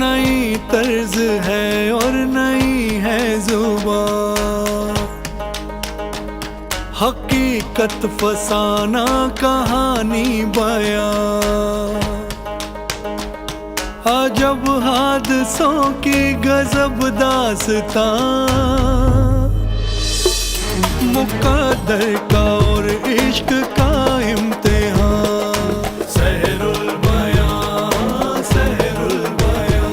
नई तर्ज है और नई है जुबान, हकीकत फसाना कहानी बयां, अजब हादसों की गजब दास्तां, मुकद्दर का और इश्क का इम्तिहान। सहरुल बयां, सहरुल बयां,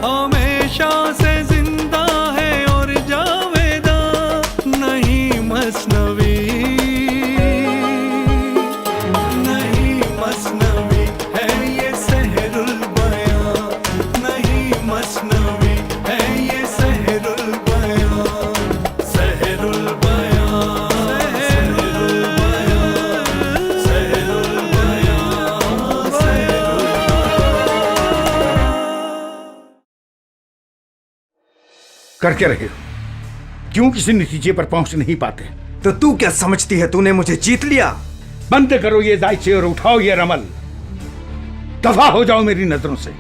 हमेशा से जिंदा है और जावेदा, नहीं मसनवी, नहीं मसनवी है ये सहरुल बयां, नहीं मसनवी है ये सहरुल बयां, सहरुल बयां, सहरुल बयां, सहरुल बयां, सहरुल कर क्या रहे हो? क्यों किसी नतीजे पर पहुंच नहीं पाते? तो तू क्या समझती है तूने मुझे जीत लिया? बंद करो ये जायचे और उठाओ ये रमल, दफा हो जाओ मेरी नजरों से।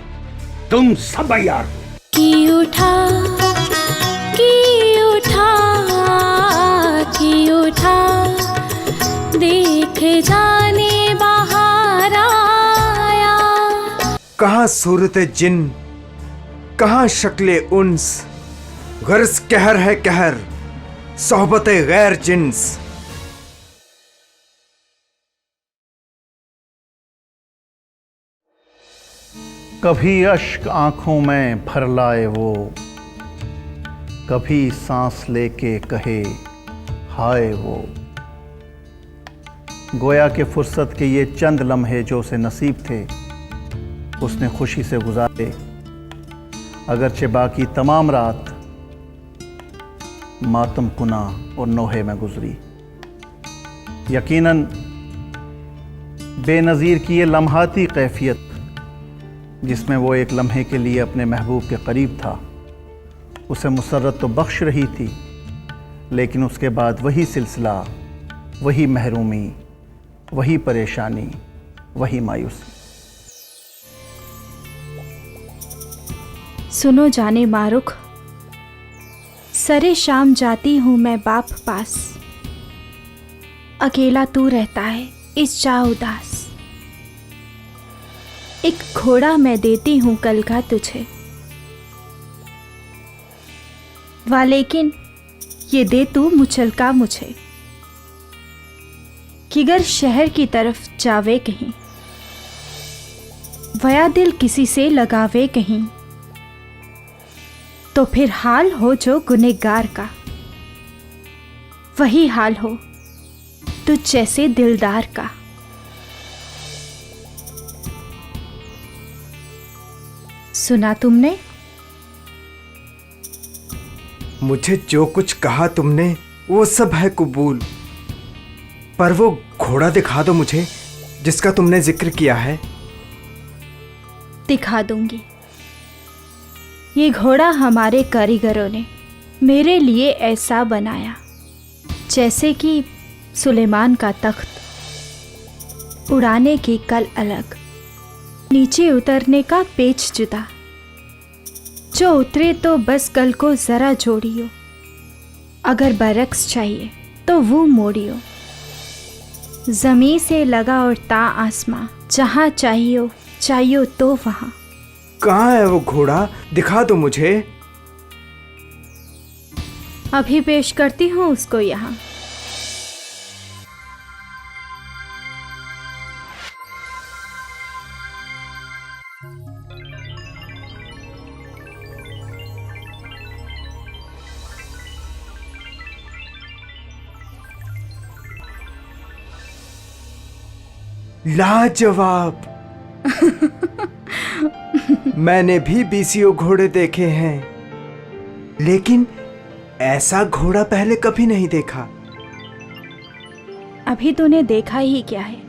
तुम सब यार की उठा, की उठा, की उठा, देख जाने बाहर आया। कहाँ सूरते जिन, कहाँ शक्ले उन्स, गर्ज कहर है कहर, सोहबते गैर जिन्स। कभी अश्क आंखों में भर लाए वो, कभी सांस लेके कहे हाय वो। गोया के फुर्सत के ये चंद लम्हे जो उसे नसीब थे, उसने खुशी से गुजारे, अगरचे बाकी तमाम रात मातम कुना और नोहे में गुजरी। यकीनन बेनज़ीर की ये लम्हाती कैफियत, जिसमें वो एक लम्हे के लिए अपने महबूब के करीब था, उसे मुसर्रत तो बख्श रही थी, लेकिन उसके बाद वही सिलसिला, वही महरूमी, वही परेशानी, वही मायूसी। सुनो जाने मारुख, सरे शाम जाती हूँ मैं बाप पास, अकेला तू रहता है इस जा उदास। एक घोड़ा मैं देती हूँ कल का तुझे, वा लेकिन ये दे तू मुचलका मुझे, कि गर शहर की तरफ जावे कहीं, वया दिल किसी से लगावे कहीं, तो फिर हाल हो जो गुनहगार का, वही हाल हो तुझ जैसे दिलदार का। सुना तुमने? मुझे जो कुछ कहा तुमने वो सब है कबूल, पर वो घोड़ा दिखा दो मुझे जिसका तुमने जिक्र किया है। दिखा दूंगी। ये घोड़ा हमारे कारीगरों ने मेरे लिए ऐसा बनाया, जैसे कि सुलेमान का तख्त, उड़ाने की कल अलग, नीचे उतरने का पेच जुदा, जो उतरे तो बस कल को जरा जोड़ियो, अगर बरक्स चाहिए तो वो मोड़ियो, जमी से लगा और ता आसमां, जहाँ चाहियो तो वहाँ। कहाँ है वो घोड़ा? दिखा दो मुझे। अभी पेश करती हूँ उसको यहाँ। लाजवाब। मैंने भी बीसीओ घोड़े देखे हैं, लेकिन ऐसा घोड़ा पहले कभी नहीं देखा। अभी तूने देखा ही क्या है,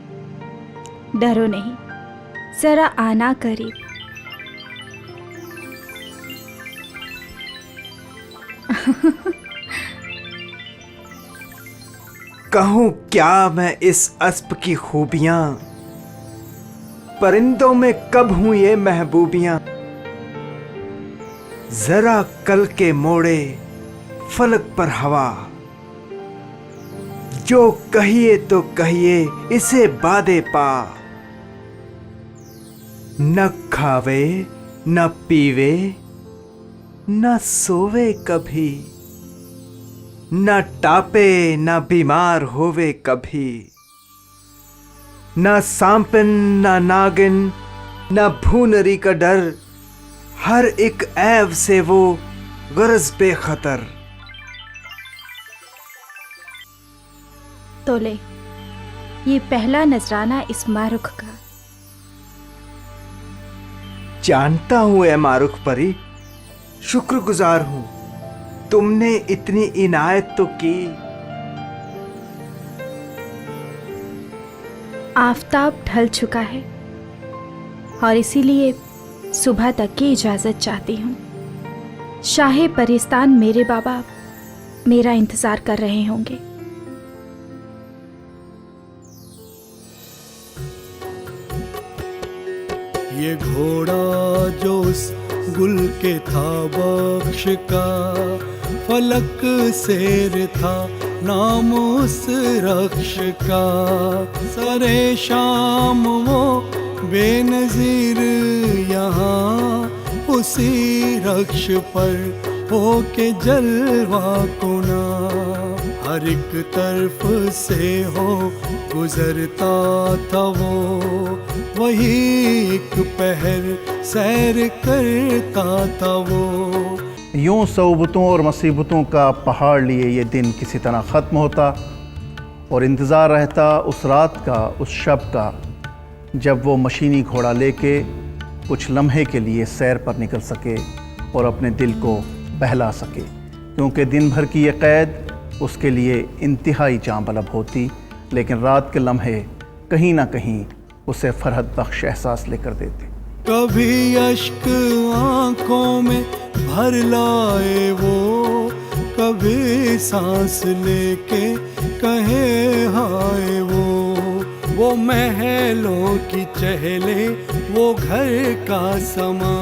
डरो नहीं, जरा आना करीब। कहूं क्या मैं इस अस्प की खूबियां, परिंदों में कब हूं ये महबूबियां। जरा कल के मोड़े फलक पर हवा। जो कहिए तो कहिए इसे बादे पा। न खावे न पीवे न सोवे कभी, न टापे न बीमार होवे कभी। न सांपिन न नागिन न भूनरी का डर, हर एक ऐब से वो गरज बेखतर। तो ले, ये पहला नजराना इस मारुख का। जानता हूं ए मारुख परी, शुक्रगुजार हूं। तुमने इतनी इनायत तो की। आफताब ढल चुका है और इसीलिए सुबह तक की इजाजत चाहती हूँ। शाहे परिस्तान मेरे बाबा मेरा इंतजार कर रहे होंगे। ये घोड़ा जो उस गुल के था बख्श का, फलक शेर था नाम उस रक्ष का। सरे शाम वो बेनजीर यहाँ उसी रक्ष पर होके जलवा कुना। हर एक तरफ से हो गुजरता था वो, वही एक पहर सैर करता था वो। यूं सऊबतों और मुसीबतों का पहाड़ लिए ये दिन किसी तरह ख़त्म होता और इंतज़ार रहता उस रात का, उस शब का, जब वो मशीनी घोड़ा लेके कुछ लम्हे के लिए सैर पर निकल सके और अपने दिल को बहला सके। क्योंकि दिन भर की ये क़ैद उसके लिए इंतहाई जांबलब होती, लेकिन रात के लम्हे कहीं ना कहीं उसे फरहत बख्श एहसास लेकर देते। कभी अश्क आँखों में भर लाए वो, कभी सांस लेके कहे हाय वो महलों की चहले, वो घर का समा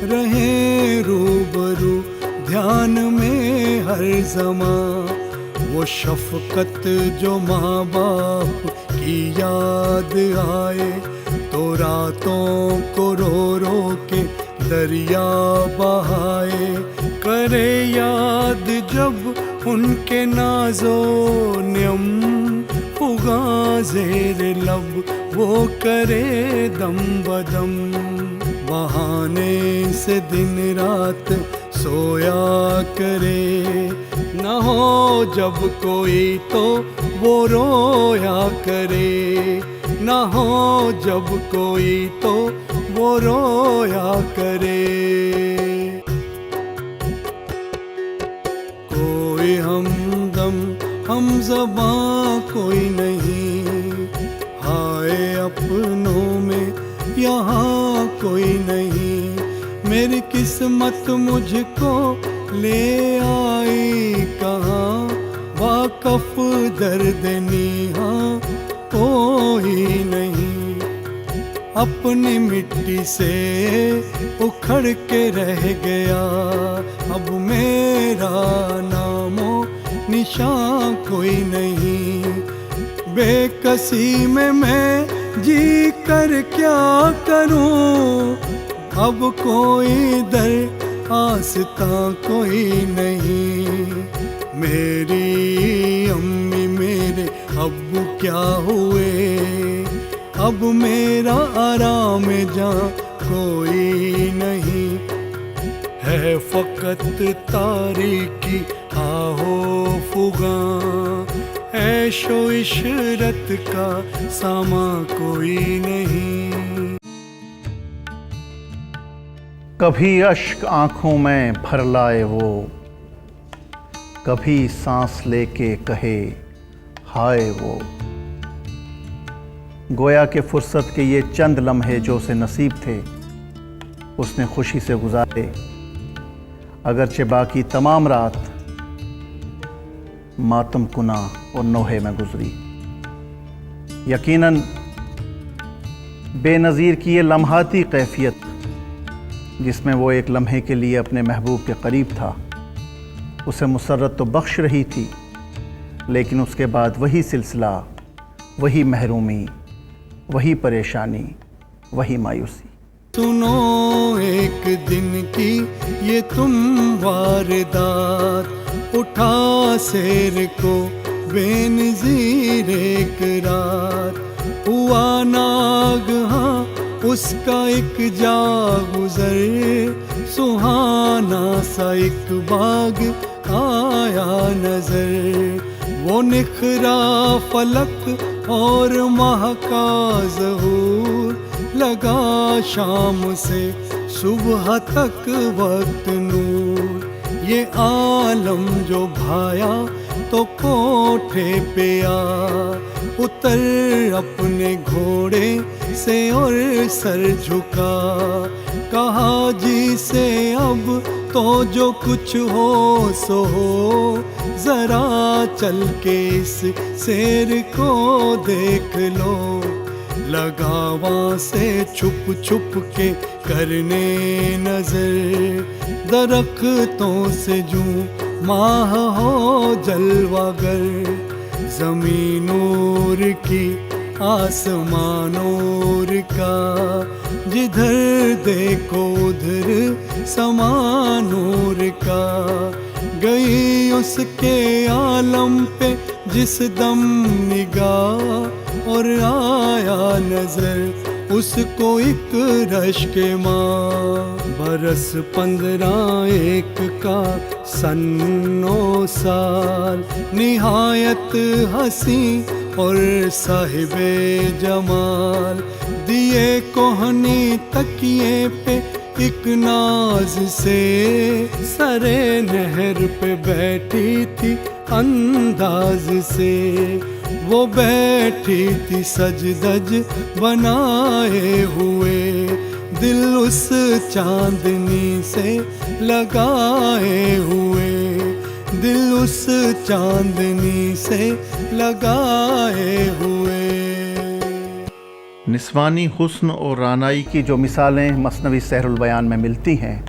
रहे रूबरू ध्यान में हर जमा। वो शफकत जो माँ बाप की याद आए, तो रातों को रो रो के दरिया बहाए। करे याद जब उनके नाजो नियम, फुगा ज़ेर लब वो करे दम बदम। बहाने से दिन रात सोया करे, न हो जब कोई तो वो रोया करे। न हो जब कोई तो वो रोया करे। कोई हमदम हम ज़बां कोई नहीं, हाय अपनों में यहाँ कोई नहीं। मेरी किस्मत मुझको ले आई कहाँ, वाकफ दर्द निहाँ कोई नहीं। अपनी मिट्टी से उखड़ के रह गया, अब मेरा नामो निशान कोई नहीं। बेकसी में मैं जी कर क्या करूं, अब कोई दर आस्था कोई नहीं। मेरी अम्मी मेरे अब्बू क्या हुए, अब मेरा आराम जहाँ कोई नहीं। है फकत तारीकी आहो फुगा, ऐशो इशरत का सामा कोई नहीं। कभी अश्क आँखों में भर लाए वो, कभी सांस लेके कहे हाय वो। गोया के फुर्सत के ये चंद लम्हे जो उसे नसीब थे, उसने खुशी से गुजारे, अगरचे बाकी तमाम रात मातम कुना और नोहे में गुजरी। यकीनन बेनज़ीर की ये लम्हाती कैफियत जिसमें वो एक लम्हे के लिए अपने महबूब के करीब था, उसे मुसर्रत तो बख्श रही थी, लेकिन उसके बाद वही सिलसिला, वही महरूमी, वही परेशानी, वही मायूसी। सुनो एक दिन की ये तुम वारदात, उठा शेर को बेनज़ीर एक रात, हुआ नागहां उसका एक जागुज़र, सुहाना सा एक बाग आया नजर, वो निखरा फलक और महका ज़हूर, लगा शाम से सुबह तक वक्त नूर, ये आलम जो भाया तो कोठे पे आ, उतर अपने घोड़े से और सर झुका, कहा जी से अब तो जो कुछ हो सो हो, जरा चल के इस शेर को देख लो, लगा वहाँ से छुप छुप के करने नजर, दरख्तों से जूं माह हो जलवागर, ज़मीन नूर की आसमान नूर का, जिधर देखो उधर समान नूर का, गई उसके आलम पे जिस दम निगाह, और आया नजर उसको एक रश्क माँ, बरस 15 एक का सन्नो साल, निहायत हंसी और साहिबे जमाल, दिए कोहनी तकिए पे एक नाज से, सरे नहर पे बैठी थी अंदाज से, वो बैठी थी सजदज बनाए हुए, दिल उस चांदनी से लगाए हुए, दिल उस चांदनी से लगाए हुए। निस्वानी हुस्न और रानाई की जो मिसालें मसनवी सहरुल बयान में मिलती हैं,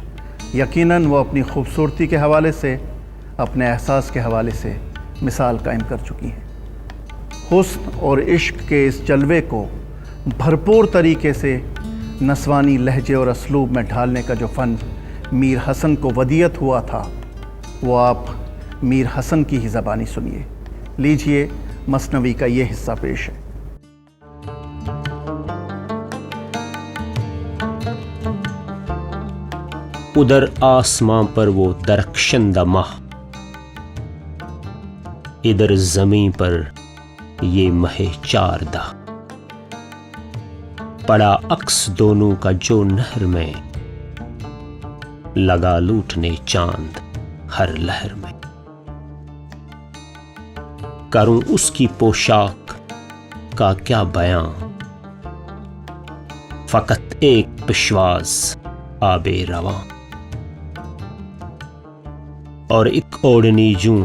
यकीनन वो अपनी खूबसूरती के हवाले से, अपने एहसास के हवाले से मिसाल कायम कर चुकी हैं। हुस्न और इश्क के इस जलवे को भरपूर तरीके से नस्वानी लहजे और असलूब में ढालने का जो फ़न मीर हसन को वदियत हुआ था, वो आप मीर हसन की ही ज़बानी सुनिए। लीजिए मसनवी का ये हिस्सा पेश है। उधर आसमां पर वो दरख्शंदा माह, इधर ज़मीं पर ये महे चारदा, पड़ा अक्स दोनों का जो नहर में, लगा लूटने चांद हर लहर में। करूं उसकी पोशाक का क्या बयां, फकत एक पिशवास आबे रवां, और एक ओढ़नी जूं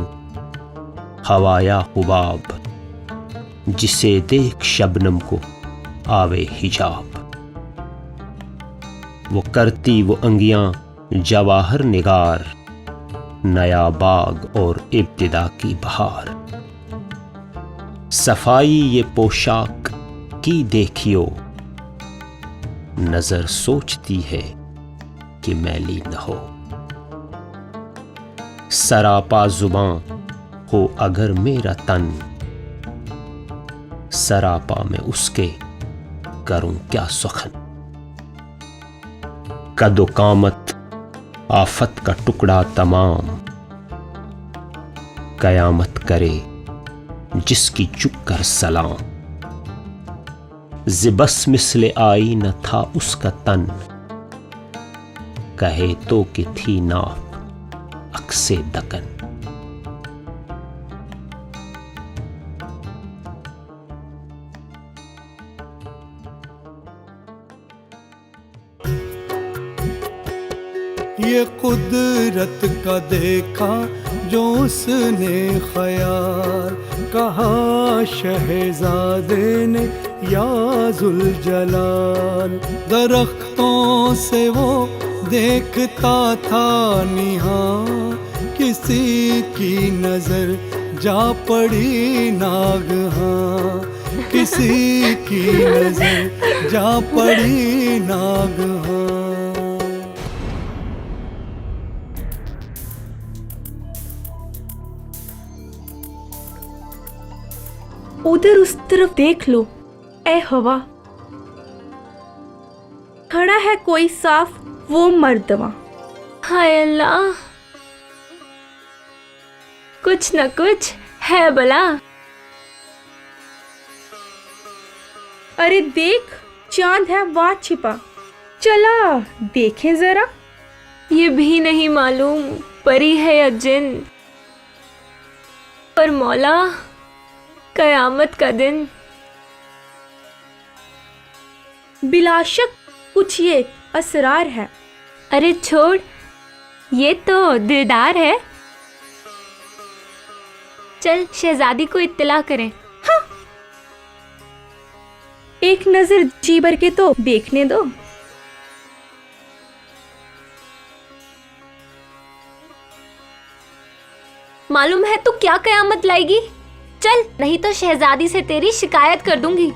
हवाया हुबाब, जिसे देख शबनम को आवे हिजाब। वो करती वो अंगियां जवाहर निगार, नया बाग और इब्तिदा की बहार। सफाई ये पोशाक की देखियो, नजर सोचती है कि मैली न हो। सरापा जुबां हो अगर मेरा तन, सरापा में उसके करूं क्या सुखन। कदो कामत आफत का टुकड़ा तमाम, कयामत करे जिसकी चुक कर सलाम। जिबस मिसले आई न था उसका तन, कहे तो कि थी नाफ अक्से दकन। ये कुदरत का देखा जो उसने ख्याल, कहा शहजादे ने या जुल जलाल। दरख्तों से वो देखता था निहां किसी की नजर, जा पड़ी नागहां किसी की नजर, जा पड़ी नागहां। उधर उस तरफ देख लो, ए हवा, खड़ा है कोई साफ वो मर्दवा। हाय अल्लाह, कुछ न कुछ है भला। अरे देख, चांद है वहां छिपा, चला देखें जरा। ये भी नहीं मालूम परी है या जिन, पर मौला कयामत का दिन। बिलाशक कुछ ये असरार है। अरे छोड़, ये तो दिलदार है। चल शहजादी को इत्तला करें। हाँ। एक नजर जी भर के तो देखने दो। मालूम है तू क्या कयामत लाएगी? चल, नहीं तो शहजादी से तेरी शिकायत कर दूंगी।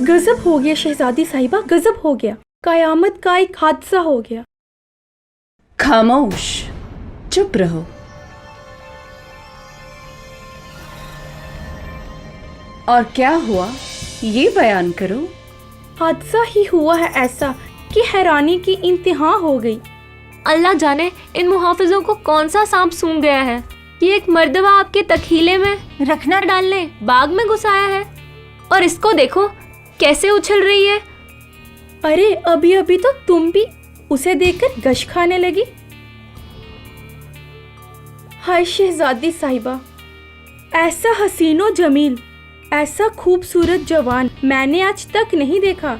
गजब हो गया शहजादी साहिबा, गजब हो गया। कयामत का एक हादसा हो गया। खामोश, चुप रहो। और क्या हुआ ये बयान करो। हादसा ही हुआ है ऐसा कि हैरानी की इंतहा हो गई। अल्लाह जाने इन मुहाफिजों को कौन सा सांप सूंघ गया है। ये एक मर्दवा आपके तखीले में रखना डालने बाग में घुसाया है, और इसको देखो कैसे उछल रही है। अरे अभी अभी तो तुम भी उसे देखकर गश खाने लगी। हाय शहजादी साहिबा, ऐसा हसीनो जमील, ऐसा खूबसूरत जवान मैंने आज तक नहीं देखा।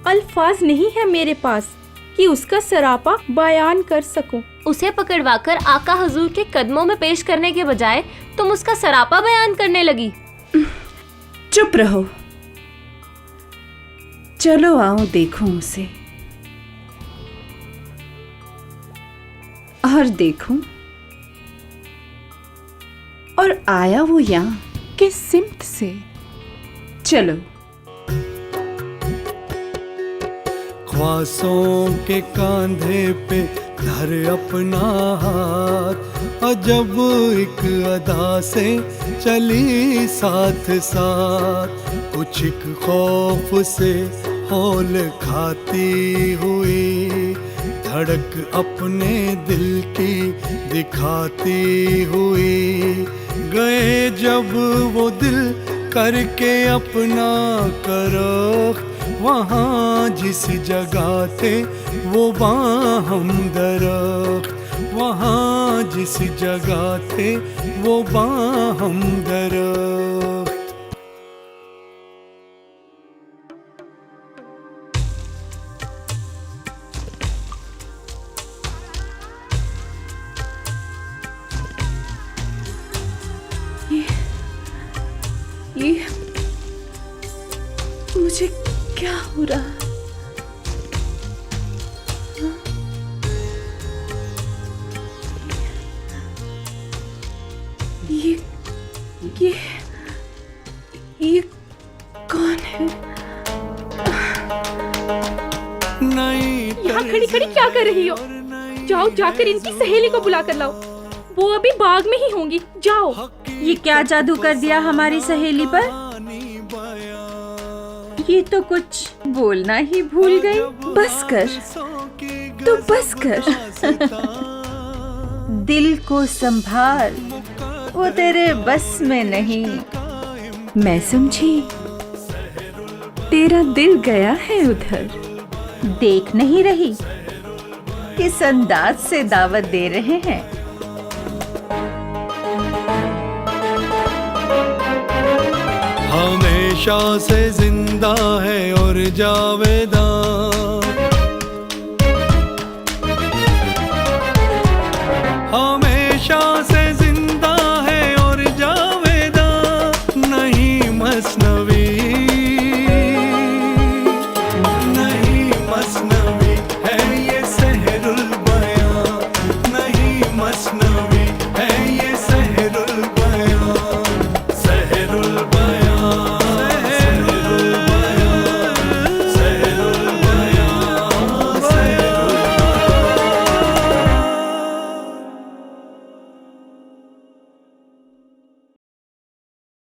अल्फाज नहीं है मेरे पास कि उसका सरापा बयान कर सकूं। उसे पकड़वाकर आका हजूर के कदमों में पेश करने के बजाय तुम उसका सरापा बयान करने लगी। चुप रहो, चलो आओ देखो उसे। और देखूं, और आया वो यहाँ किस सिमत से। चलो। ख्वासों के कांधे पे धर अपना हाथ, अजब एक अदा से चली साथ साथ, कुछ एक खौफ से हौल खाती हुई, धड़क अपने दिल की दिखाती हुई। गए जब वो दिल करके अपना करख्त, वहाँ जिस जगह थे वो बाहम दरख्त, वहाँ जिस जगह थे वो बाहम दरख्त। ये मुझे क्या हो रहा है? ये ये कौन है? यहाँ खड़ी खड़ी क्या कर रही हो? जाओ जाकर इनकी सहेली को बुला कर लाओ। वो अभी बाग में ही होंगी। जाओ। ये क्या जादू कर दिया हमारी सहेली पर? ये तो कुछ बोलना ही भूल गई। बस कर, तो बस कर। दिल को संभाल, वो तेरे बस में नहीं। मैं समझी तेरा दिल गया है उधर। देख नहीं रही किस अंदाज से दावत दे रहे हैं। हमेशा से जिंदा है और जावेदा।